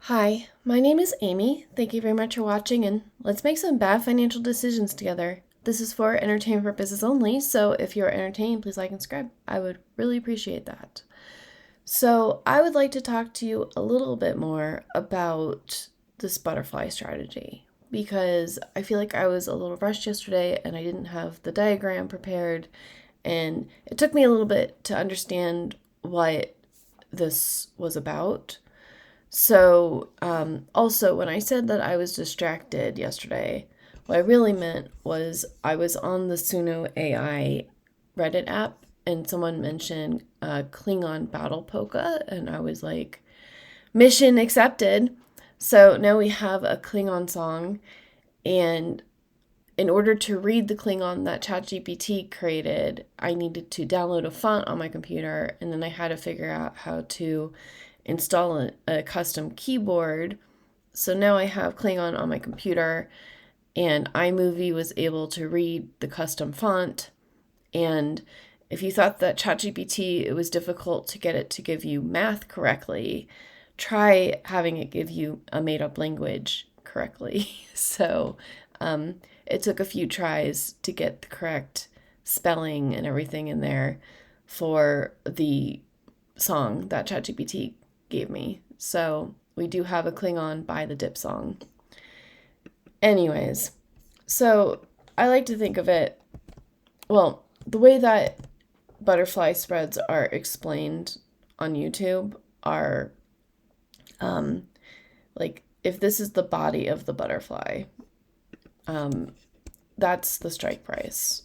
Hi, my name is Amy. Thank you very much for watching, and let's make some bad financial decisions together. This is for entertainment purposes only, so if you're entertained, please like and subscribe. I would really appreciate that. So, I would like to talk to you a little bit more about this butterfly strategy because I feel like I was a little rushed yesterday and I didn't have the diagram prepared, and it took me a little bit to understand what this was about. So, also, when I said that I was distracted yesterday, what I really meant was I was on the SunoAI Reddit app and someone mentioned Klingon battle polka, and I was like, mission accepted. So now we have a Klingon song, and in order to read the Klingon that ChatGPT created, I needed to download a font on my computer, and then I had to figure out how to install a custom keyboard. So now I have Klingon on my computer, and iMovie was able to read the custom font. And if you thought that ChatGPT, it was difficult to get it to give you math correctly, try having it give you a made-up language correctly. So it took a few tries to get the correct spelling and everything in there for the song that ChatGPT gave me. So we do have a Klingon by the Dip song. Anyways, so I like to think of it, well, the way that butterfly spreads are explained on YouTube are like if this is the body of the butterfly, that's the strike price.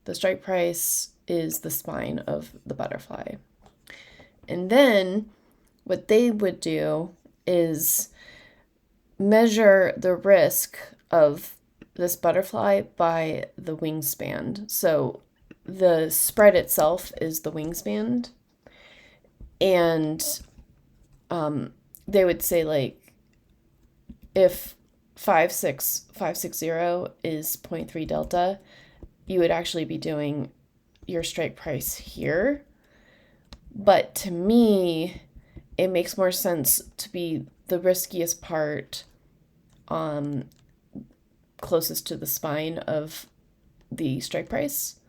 The strike price is the spine of the butterfly. And then what they would do is measure the risk of this butterfly by the wingspan. So the spread itself is the wingspan. And they would say, like, if 560 is 0.3 delta, you would actually be doing your strike price here. But to me, it makes more sense to be the riskiest part closest to the spine of the strike price.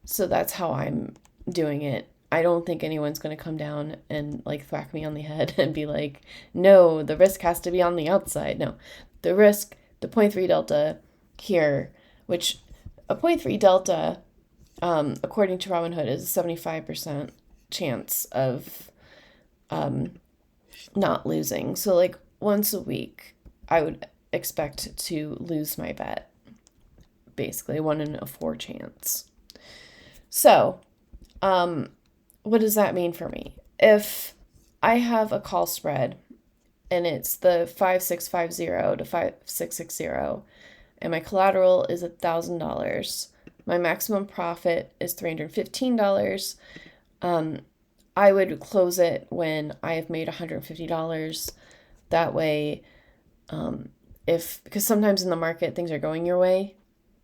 So that's how I'm doing it. I don't think anyone's going to come down and like thwack me on the head and be like, no, the risk has to be on the outside. No, the risk, the 0.3 delta here, which a 0.3 delta, according to Robinhood, is a 75% chance of not losing. So like once a week, I would expect to lose my bet. Basically, 1 in a 4 chance. So, what does that mean for me? If I have a call spread and it's the 5650 to 5660 and my collateral is $1,000, my maximum profit is $315. I would close it when I have made $150. That way, because sometimes in the market things are going your way,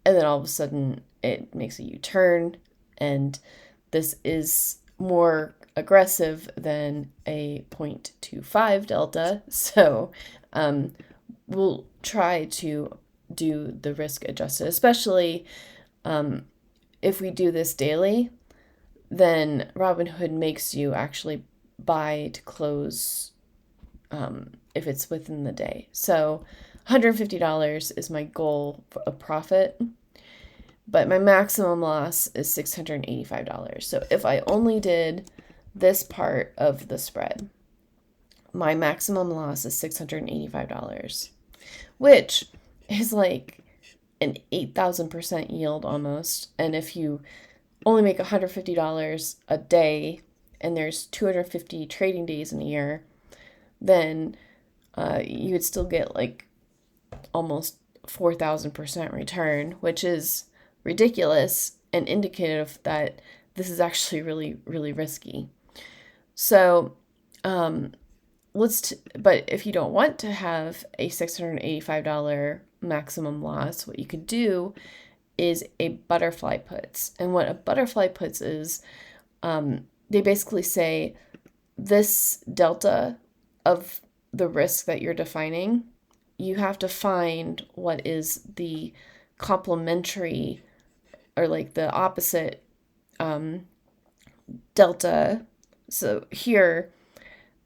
and then all of a sudden it makes a U-turn, and this is more aggressive than a 0.25 delta. So we'll try to do the risk adjusted, especially if we do this daily, then Robinhood makes you actually buy to close if it's within the day. So $150 is my goal of profit, but my maximum loss is $685. So if I only did this part of the spread, my maximum loss is $685, which is like an 8,000% yield almost. And if you only make $150 a day and there's 250 trading days in a year, then you would still get like almost 4,000% return, which is ridiculous and indicative that this is actually really, really risky. So but if you don't want to have a $685 maximum loss, what you could do is a butterfly puts. And what a butterfly puts is they basically say this delta of the risk that you're defining, you have to find what is the complementary or like the opposite delta. So here,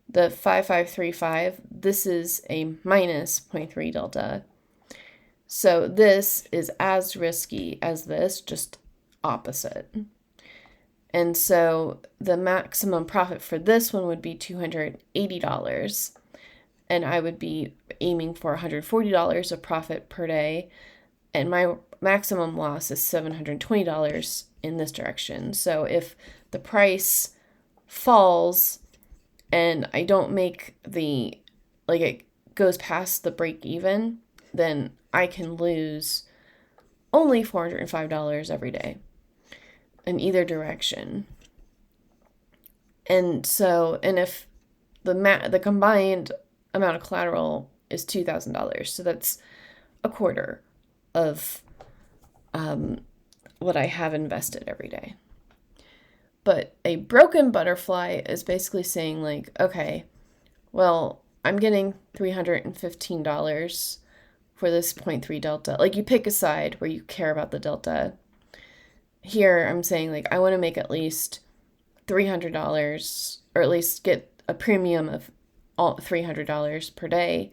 the 5535, this is a minus 0.3 delta. So this is as risky as this, just opposite. And so the maximum profit for this one would be $280. And I would be aiming for $140 of profit per day. And my maximum loss is $720 in this direction. So if the price falls and I don't make it goes past the break even, then I can lose only $405 every day in either direction. And if the combined amount of collateral is $2,000, so that's a quarter of what I have invested every day. But a broken butterfly is basically saying like, okay, well, I'm getting $315 for this 0.3 delta. Like you pick a side where you care about the delta. Here I'm saying like, I want to make at least $300 or at least get a premium of all $300 per day.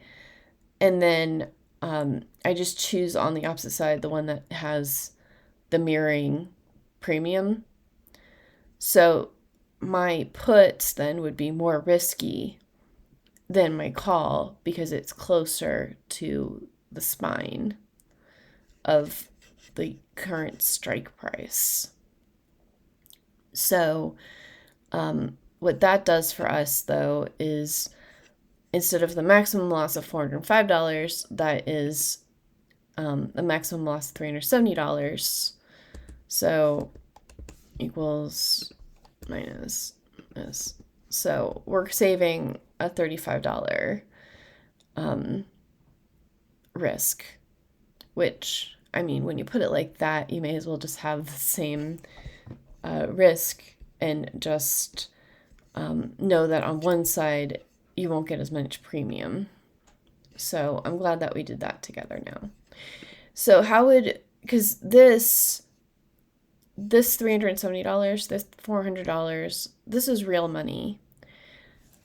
And then I just choose on the opposite side, the one that has the mirroring premium. So my puts then would be more risky than my call because it's closer to the spine of the current strike price. So what that does for us, though, is instead of the maximum loss of $405, that is a maximum loss of $370. So equals minus this. So we're saving a $35 risk, which, I mean, when you put it like that, you may as well just have the same risk and just know that on one side you won't get as much premium. So I'm glad that we did that together now. So because this $370, this $400, this is real money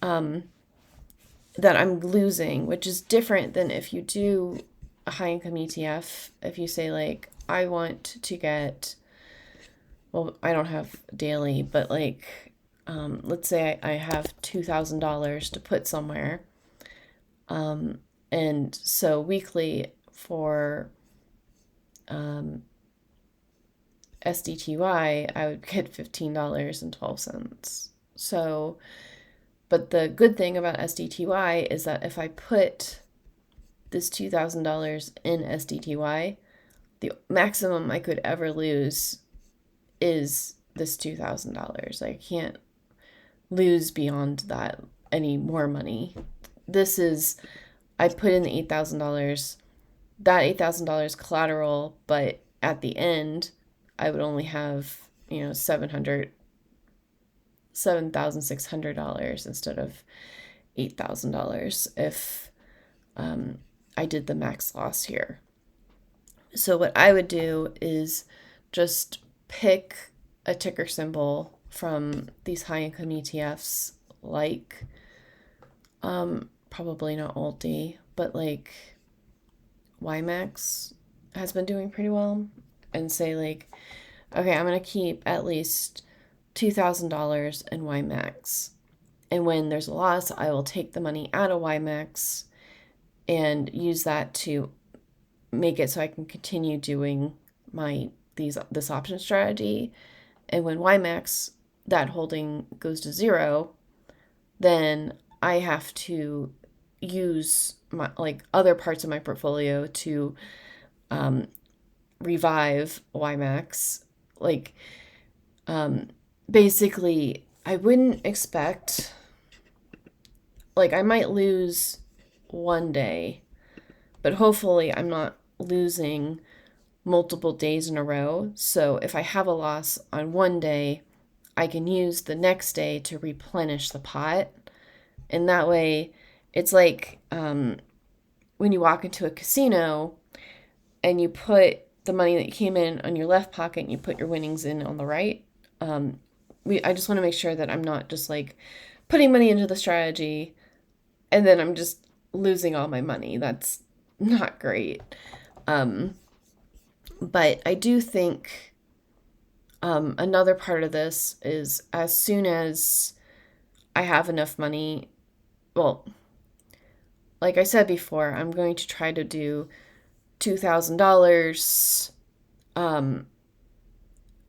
that I'm losing, which is different than if you do a high income ETF. If you say like, I want to get, well, I don't have daily, but like, let's say I have $2,000 to put somewhere. And so weekly for SDTY, I would get $15.12. So, but the good thing about SDTY is that if I put this $2,000 in SDTY, the maximum I could ever lose is this $2,000. I can't lose beyond that any more money. This is, I put in the $8,000, that $8,000 collateral, but at the end, I would only have, $7,600 instead of $8,000 if I did the max loss here. So what I would do is just pick a ticker symbol from these high income ETFs, like probably not Ulti, but like YMAX has been doing pretty well, and say like, okay, I'm going to keep at least $2,000 in YMAX. And when there's a loss, I will take the money out of YMAX and use that to make it so I can continue doing this option strategy. And when YMAX, that holding goes to zero, then I have to use my other parts of my portfolio to revive YMAX. Basically, I wouldn't expect, I might lose one day, but hopefully I'm not losing multiple days in a row. So if I have a loss on one day, I can use the next day to replenish the pot. And that way, It's like when you walk into a casino and you put the money that you came in on your left pocket and you put your winnings in on the right. I just want to make sure that I'm not just like putting money into the strategy and then I'm just losing all my money. That's not great. But I do think another part of this is as soon as I have enough money, well, like I said before, I'm going to try to do $2,000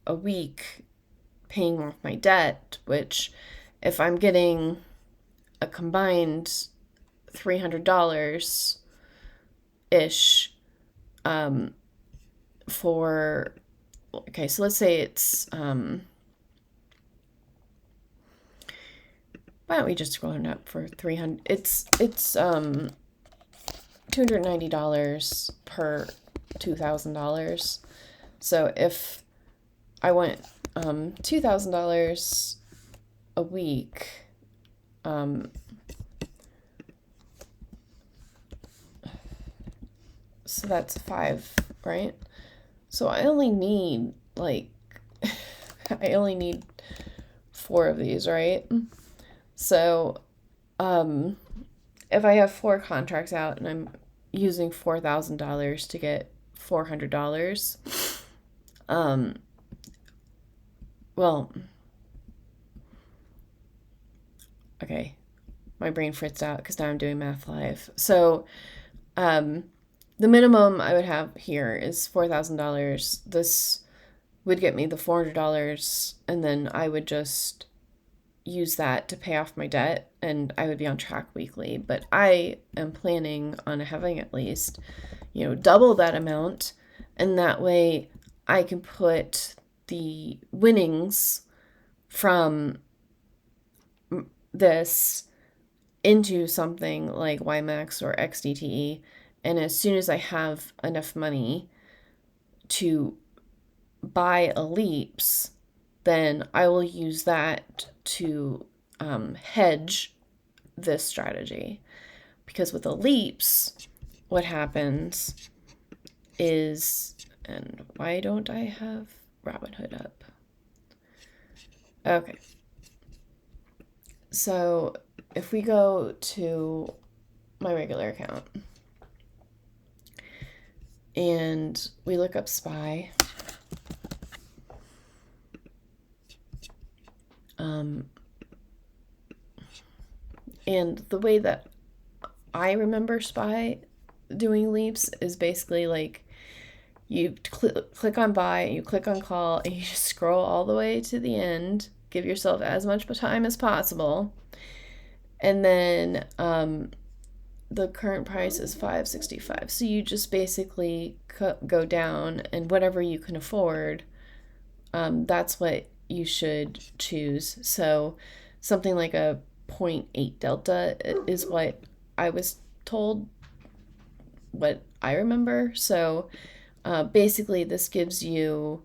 a week paying off my debt, which if I'm getting a combined $300 ish for, okay, so let's say it's why don't we just round it up for 300? It's $290 per $2,000. So if I went $2,000 a week, so that's 5, right? So I only need like I only need 4 of these, right? So if I have 4 contracts out and I'm using $4,000 to get $400, well, okay, my brain fritzed out because now I'm doing math live. So the minimum I would have here is $4,000. This would get me the $400, and then I would just use that to pay off my debt, and I would be on track weekly. But I am planning on having at least, double that amount, and that way I can put the winnings from this into something like YMAX or XDTE, and as soon as I have enough money to buy a leaps, then I will use that to hedge this strategy. Because with the leaps, what happens is, and why don't I have Robinhood up? Okay. So if we go to my regular account and we look up SPY, and the way that I remember SPY doing leaps is basically like you click on buy, you click on call, and you just scroll all the way to the end, give yourself as much time as possible, and then the current price is $5.65. So you just basically go down, and whatever you can afford, that's what you should choose. So something like a 0.8 delta is what I was told, what I remember. So basically this gives you,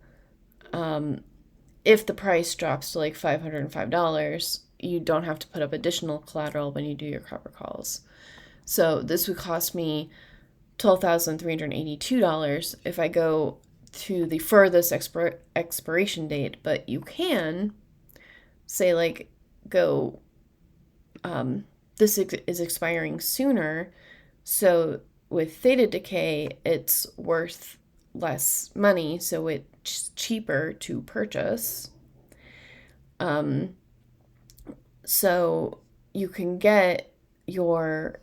if the price drops to like $505, you don't have to put up additional collateral when you do your copper calls. So this would cost me $12,382 if I go to the furthest expiration date, but you can say like go, this is expiring sooner, so with theta decay it's worth less money, so it's cheaper to purchase. So you can get your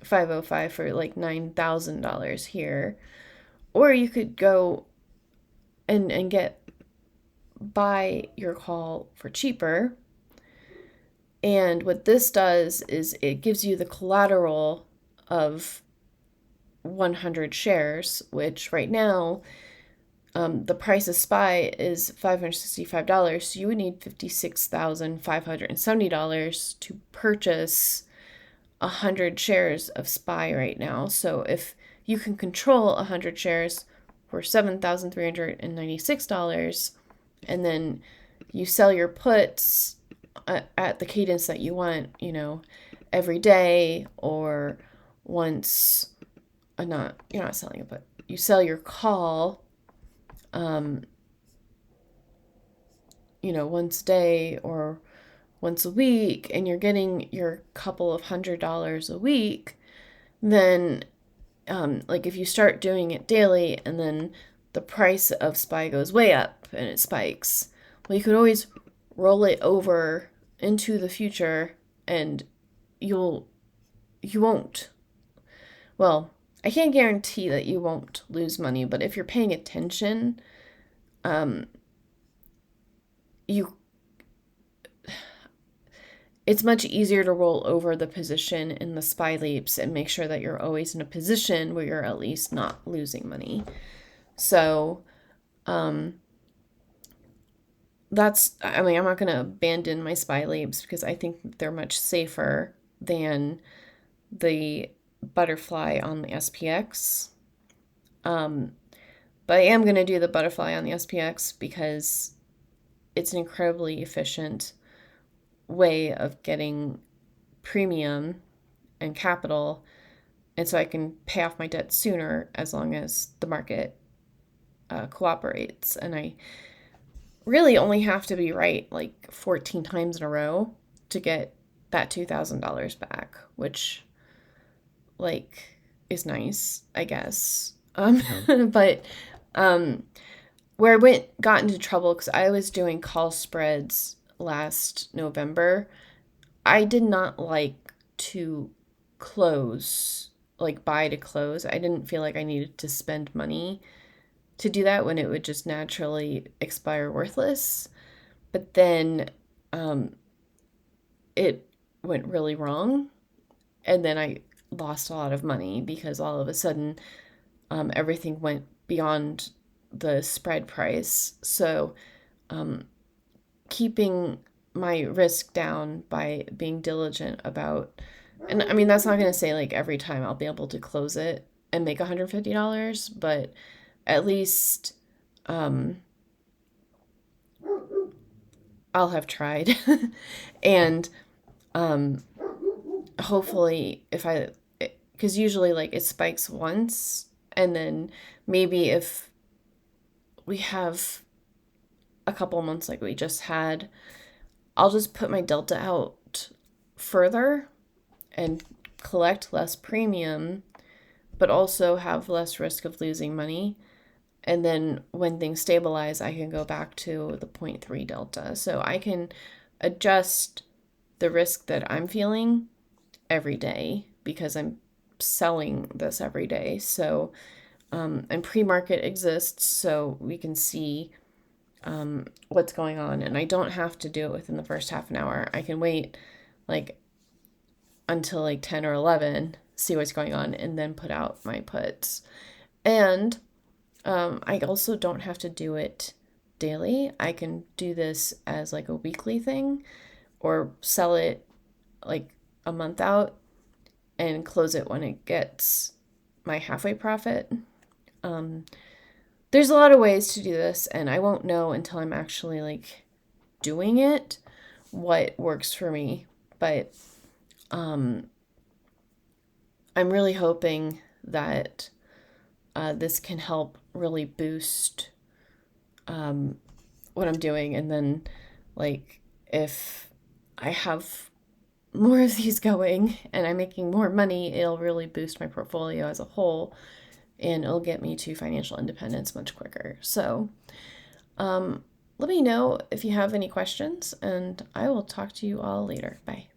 505 for like $9,000 here, or you could go and buy your call for cheaper. And what this does is it gives you the collateral of 100 shares, which right now the price of SPY is $565, so you would need $56,570 to purchase 100 shares of SPY right now. So if you can control 100 shares for $7,396, and then you sell your puts at the cadence that you want, every day or once, you're not selling it, but you sell your call, once a day or once a week, and you're getting your couple of $100 a week, then like if you start doing it daily and then the price of SPY goes way up and it spikes, well, you could always roll it over into the future and you won't. Well, I can't guarantee that you won't lose money, but if you're paying attention, you it's much easier to roll over the position in the SPY leaps and make sure that you're always in a position where you're at least not losing money. So, I'm not going to abandon my SPY leaps because I think they're much safer than the butterfly on the SPX. But I am going to do the butterfly on the SPX because it's an incredibly efficient way of getting premium and capital, and so I can pay off my debt sooner as long as the market cooperates. And I really only have to be right like 14 times in a row to get that $2,000 back, which is nice, I guess. But where I got into trouble because I was doing call spreads last November, I did not like to close, buy to close. I didn't feel like I needed to spend money to do that when it would just naturally expire worthless. But then it went really wrong. And then I lost a lot of money because all of a sudden everything went beyond the spread price. So keeping my risk down by being diligent about, and I mean, that's not going to say every time I'll be able to close it and make $150, but at least I'll have tried. And hopefully because usually it spikes once, and then maybe if we have a couple months like we just had, I'll just put my delta out further and collect less premium, but also have less risk of losing money. And then when things stabilize, I can go back to the 0.3 delta. So I can adjust the risk that I'm feeling every day because I'm selling this every day. So, and pre-market exists, so we can see what's going on. And I don't have to do it within the first half an hour. I can wait until 10 or 11, see what's going on, and then put out my puts. And I also don't have to do it daily. I can do this as a weekly thing or sell it a month out and close it when it gets my halfway profit. There's a lot of ways to do this, and I won't know until I'm actually doing it what works for me. But I'm really hoping that this can help really boost what I'm doing. And then if I have more of these going and I'm making more money, it'll really boost my portfolio as a whole, and it'll get me to financial independence much quicker. So let me know if you have any questions, and I will talk to you all later. Bye.